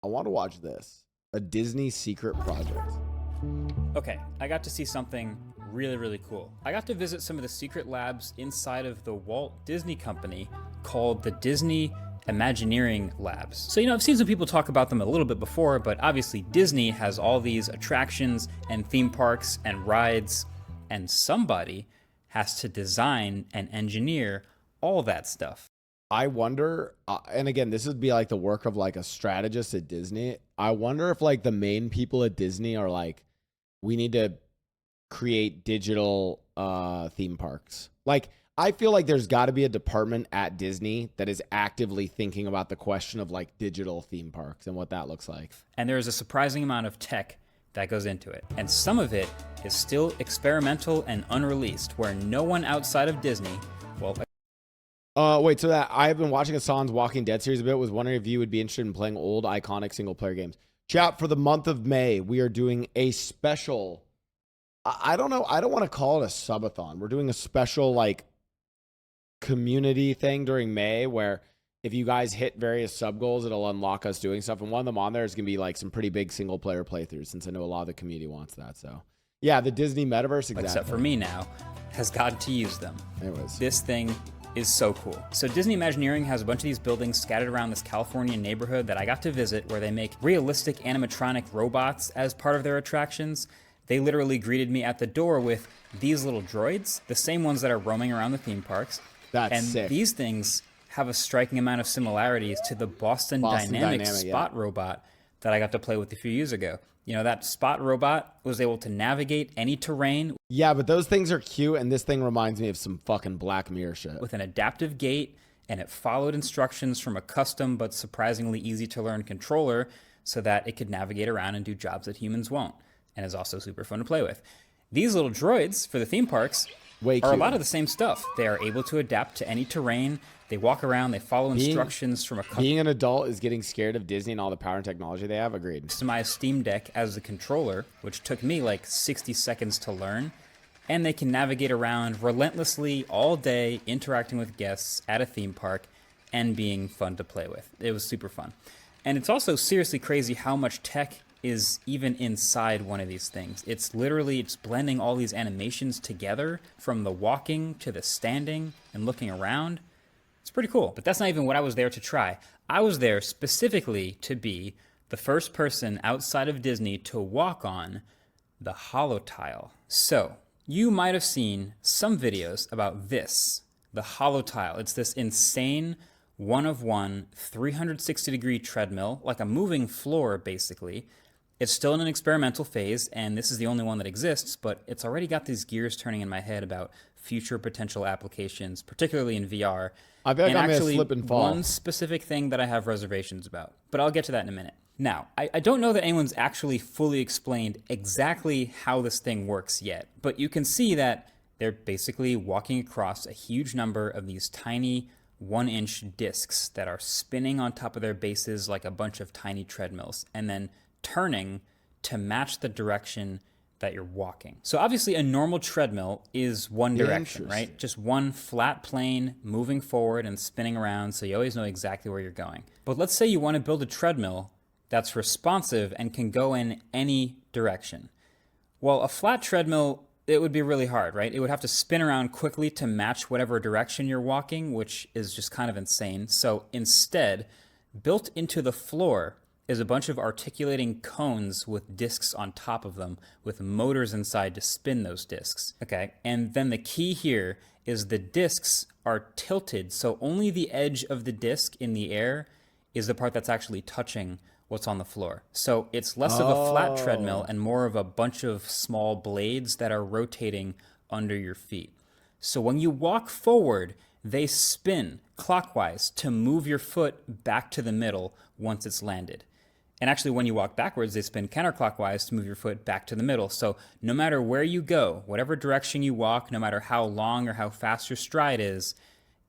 I want to watch this. A Disney secret project. Okay, I got to see something really, really cool. I got to visit some of the secret labs inside of the Walt Disney Company called the Disney Imagineering Labs. So, I've seen some people talk about them a little bit before, but obviously Disney has all these attractions and theme parks and rides, and somebody has to design and engineer all that stuff. I wonder, and again, this would be like the work of like a strategist at Disney. I wonder if like the main people at Disney are like, we need to create digital theme parks. Like, I feel like there's got to be a department at Disney that is actively thinking about the question of like digital theme parks and what that looks like. And there is a surprising amount of tech that goes into it. And some of it is still experimental and unreleased, where no one outside of Disney, Wait, so that I've been watching Hassan's Walking Dead series a bit, was wondering if you would be interested in playing old iconic single player games. Chat, for the month of May, we are doing a special, I don't know, I don't want to call it a subathon. We're doing a special like community thing during May where if you guys hit various sub goals, it'll unlock us doing stuff. And one of them on there is going to be like some pretty big single player playthroughs, since I know a lot of the community wants that. So yeah, the Disney metaverse, exactly. Except for me now, has gotten to use them. Anyways. This thing is so cool. So Disney Imagineering has a bunch of these buildings scattered around this California neighborhood that I got to visit, where they make realistic animatronic robots as part of their attractions. They literally greeted me at the door with these little droids, the same ones that are roaming around the theme parks. That's sick. These things have a striking amount of similarities to the Boston Dynamics Spot robot that I got to play with a few years ago. That Spot robot was able to navigate any terrain. Yeah, but those things are cute, and this thing reminds me of some fucking Black Mirror shit. With an adaptive gait, and it followed instructions from a custom but surprisingly easy to learn controller so that it could navigate around and do jobs that humans won't, and is also super fun to play with. These little droids for the theme parks are a lot of the same stuff. They are able to adapt to any terrain. They walk around, they follow instructions from a custom. Being an adult is getting scared of Disney and all the power and technology they have. Agreed. Customized Steam Deck as the controller, which took me like 60 seconds to learn. And they can navigate around relentlessly all day, interacting with guests at a theme park and being fun to play with. It was super fun. And it's also seriously crazy how much tech is even inside one of these things. It's blending all these animations together, from the walking to the standing and looking around. It's pretty cool, but that's not even what I was there to try. I was there specifically to be the first person outside of Disney to walk on the Holotile. So, you might have seen some videos about this, the Holotile. It's this insane one-of-one 360-degree treadmill, like a moving floor, basically. It's still in an experimental phase, and this is the only one that exists, but it's already got these gears turning in my head about future potential applications, particularly in VR. I bet I'm going to slip and fall. One specific thing that I have reservations about, but I'll get to that in a minute. Now, I don't know that anyone's actually fully explained exactly how this thing works yet, but you can see that they're basically walking across a huge number of these tiny 1-inch discs that are spinning on top of their bases like a bunch of tiny treadmills, and then turning to match the direction that you're walking. So obviously a normal treadmill is one direction, right? Just one flat plane moving forward and spinning around, so you always know exactly where you're going. But let's say you want to build a treadmill that's responsive and can go in any direction. Well, a flat treadmill, it would be really hard, right? It would have to spin around quickly to match whatever direction you're walking, which is just kind of insane. So instead, built into the floor is a bunch of articulating cones with discs on top of them, with motors inside to spin those discs. Okay, and then the key here is the discs are tilted, so only the edge of the disc in the air is the part that's actually touching what's on the floor. So it's less of a flat treadmill and more of a bunch of small blades that are rotating under your feet. So when you walk forward, they spin clockwise to move your foot back to the middle once it's landed. And actually, when you walk backwards, they spin counterclockwise to move your foot back to the middle. So no matter where you go, whatever direction you walk, no matter how long or how fast your stride is,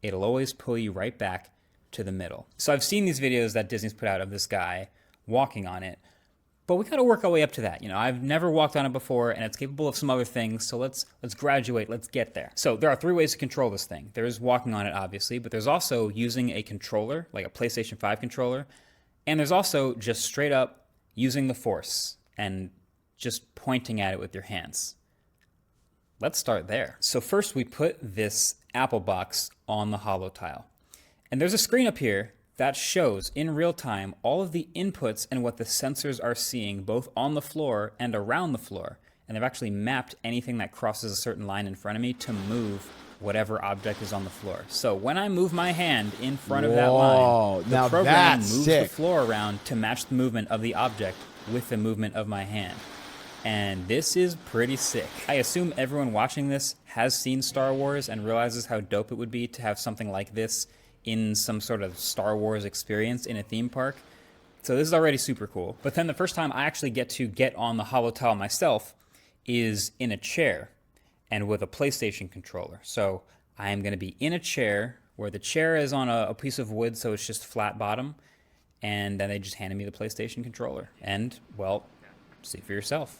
it'll always pull you right back to the middle. So I've seen these videos that Disney's put out of this guy walking on it, but we got to work our way up to that. I've never walked on it before, and it's capable of some other things, so let's graduate, let's get there. So there are 3 ways to control this thing. There's walking on it, obviously, but there's also using a controller, like a PlayStation 5 controller, And there's also just straight up using the Force and just pointing at it with your hands. Let's start there. So first we put this Apple box on the Holotile. And there's a screen up here that shows in real time all of the inputs and what the sensors are seeing both on the floor and around the floor. And they've actually mapped anything that crosses a certain line in front of me to move whatever object is on the floor. So when I move my hand in front of that line, the program moves the floor around to match the movement of the object with the movement of my hand. And this is pretty sick. I assume everyone watching this has seen Star Wars and realizes how dope it would be to have something like this in some sort of Star Wars experience in a theme park. So this is already super cool. But then the first time I actually get on the Holotile myself is in a chair and with a PlayStation controller. So I am going to be in a chair where the chair is on a piece of wood, so it's just flat bottom. And then they just handed me the PlayStation controller. And, well, see for yourself.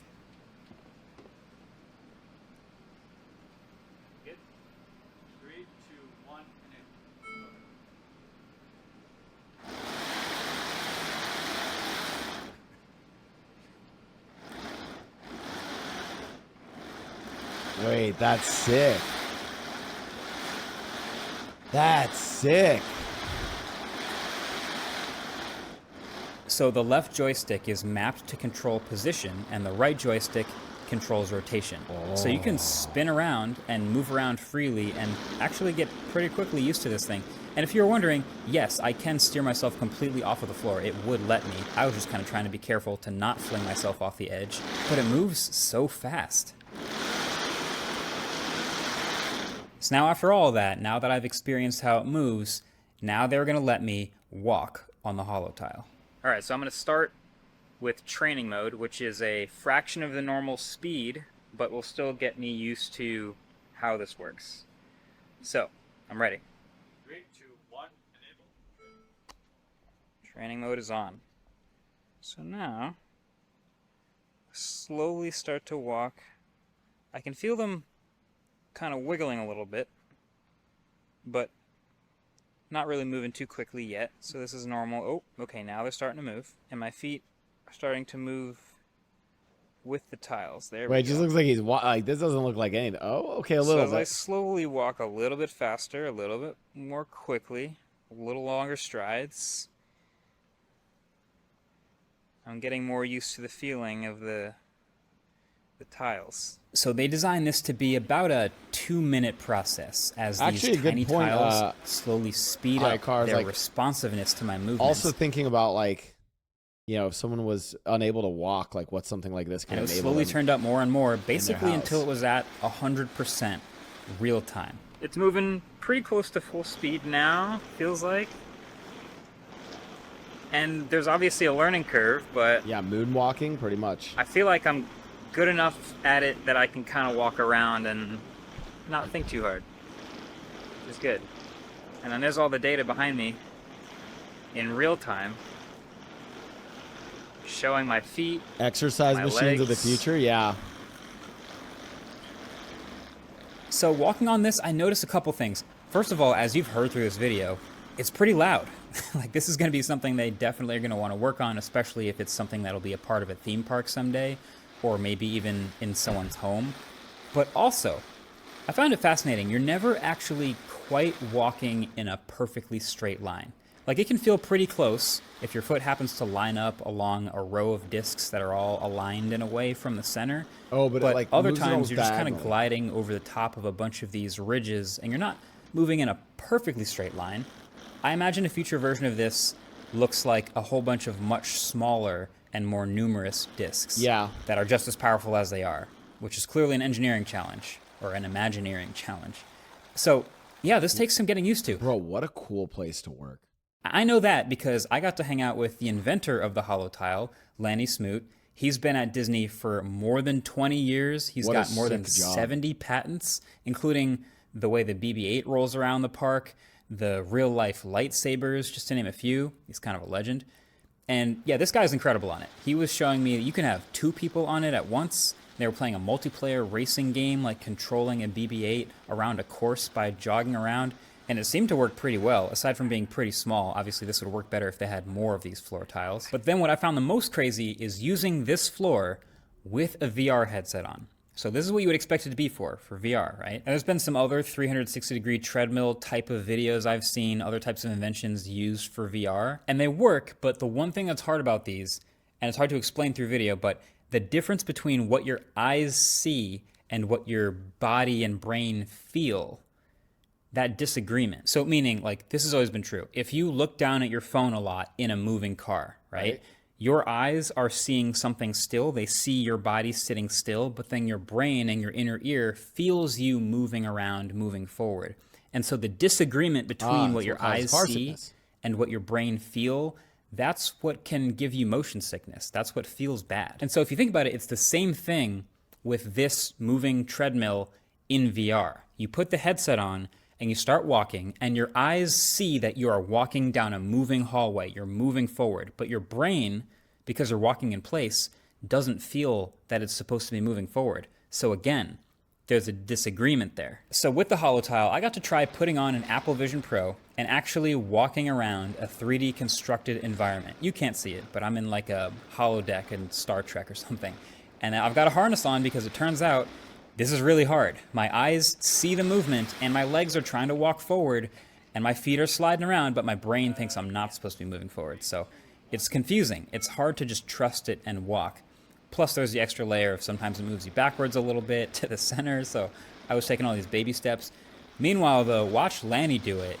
Wait, that's sick. That's sick. So the left joystick is mapped to control position, and the right joystick controls rotation. Oh. So you can spin around and move around freely and actually get pretty quickly used to this thing. And if you're wondering, yes, I can steer myself completely off of the floor. It would let me. I was just kind of trying to be careful to not fling myself off the edge. But it moves so fast. So now after all that, now that I've experienced how it moves, now they're going to let me walk on the Holotile. All right, so I'm going to start with training mode, which is a fraction of the normal speed, but will still get me used to how this works. So, I'm ready. 3, 2, 1, enable. Training mode is on. So now, slowly start to walk. I can feel them kind of wiggling a little bit, but not really moving too quickly yet, so this is normal. Oh, okay, now they're starting to move, and my feet are starting to move with the tiles. There we go. Wait, it just looks like he's like this doesn't look like anything. Oh, okay, a little bit. So as I slowly walk a little bit faster, a little bit more quickly, a little longer strides, I'm getting more used to the feeling of the tiles. So they designed this to be about a 2-minute process as these tiny tiles slowly speed up their responsiveness to my movements. Also thinking about, like, you know, if someone was unable to walk, like what something like this can enable them. And it slowly turned up more and more, basically until it was at 100% real time. It's moving pretty close to full speed now, feels like. And there's obviously a learning curve, but... yeah, moonwalking, pretty much. I feel like I'm good enough at it that I can kind of walk around and not think too hard. It's good. And then there's all the data behind me in real time, showing my feet, exercise my machines legs. of the future, yeah. So walking on this, I noticed a couple things. First of all, as you've heard through this video, it's pretty loud. Like, this is going to be something they definitely are going to want to work on, especially if it's something that'll be a part of a theme park someday, or maybe even in someone's home. But also, I found it fascinating. You're never actually quite walking in a perfectly straight line. Like, it can feel pretty close if your foot happens to line up along a row of discs that are all aligned in a way from the center. Oh, but like other times you're just kind of gliding over the top of a bunch of these ridges, and you're not moving in a perfectly straight line. I imagine a future version of this looks like a whole bunch of much smaller and more numerous discs that are just as powerful as they are, which is clearly an engineering challenge, or an Imagineering challenge. So, yeah, this takes some getting used to. Bro, what a cool place to work. I know that because I got to hang out with the inventor of the Holotile, Lanny Smoot. He's been at Disney for more than 20 years. He's got more than 70 patents, including the way the BB-8 rolls around the park, the real-life lightsabers, just to name a few. He's kind of a legend. And yeah, this guy's incredible on it. He was showing me that you can have 2 people on it at once. They were playing a multiplayer racing game, like controlling a BB-8 around a course by jogging around. And it seemed to work pretty well, aside from being pretty small. Obviously, this would work better if they had more of these floor tiles. But then what I found the most crazy is using this floor with a VR headset on. So this is what you would expect it to be for VR, right? And there's been some other 360-degree treadmill type of videos I've seen, other types of inventions used for VR, and they work, but the one thing that's hard about these, and it's hard to explain through video, but the difference between what your eyes see and what your body and brain feel, that disagreement. So meaning, like, this has always been true. If you look down at your phone a lot in a moving car, right? Your eyes are seeing something still. They see your body sitting still, but then your brain and your inner ear feels you moving around, moving forward. And so the disagreement between what your eyes see and what your brain feel, that's what can give you motion sickness. That's what feels bad. And so if you think about it, it's the same thing with this moving treadmill in VR. You put the headset on and you start walking, and your eyes see that you are walking down a moving hallway. You're moving forward, but your brain, because you're walking in place, doesn't feel that it's supposed to be moving forward. So again, there's a disagreement there. So with the Holotile, I got to try putting on an Apple Vision Pro and actually walking around a 3D constructed environment. You can't see it, but I'm in like a holodeck in Star Trek or something. And I've got a harness on because it turns out this is really hard. My eyes see the movement and my legs are trying to walk forward and my feet are sliding around, but my brain thinks I'm not supposed to be moving forward. So it's confusing. It's hard to just trust it and walk. Plus there's the extra layer of sometimes it moves you backwards a little bit to the center. So I was taking all these baby steps. Meanwhile, though, watch Lanny do it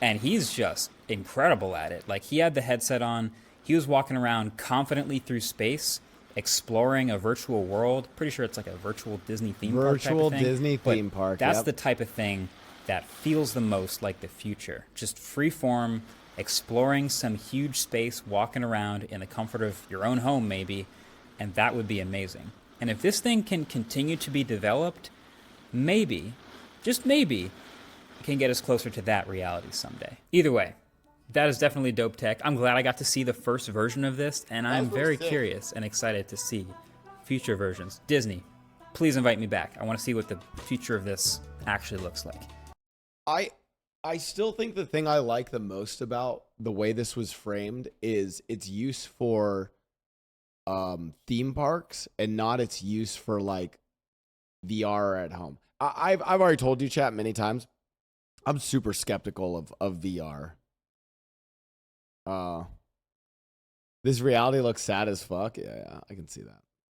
and he's just incredible at it. Like, he had the headset on. He was walking around confidently through space, exploring a virtual world. Pretty sure it's like a virtual Disney theme park type of thing. Disney theme park. That's the type of thing that feels the most like the future. Just free form, exploring some huge space, walking around in the comfort of your own home maybe, and that would be amazing. And if this thing can continue to be developed, maybe, just maybe, it can get us closer to that reality someday. Either way, that is definitely dope tech. I'm glad I got to see the first version of this, and I'm very curious and excited to see future versions. Disney, please invite me back. I want to see what the future of this actually looks like. I still think the thing I like the most about the way this was framed is its use for theme parks and not its use for like VR at home. I've already told you, chat, many times, I'm super skeptical of VR. This reality looks sad as fuck. Yeah, I can see that.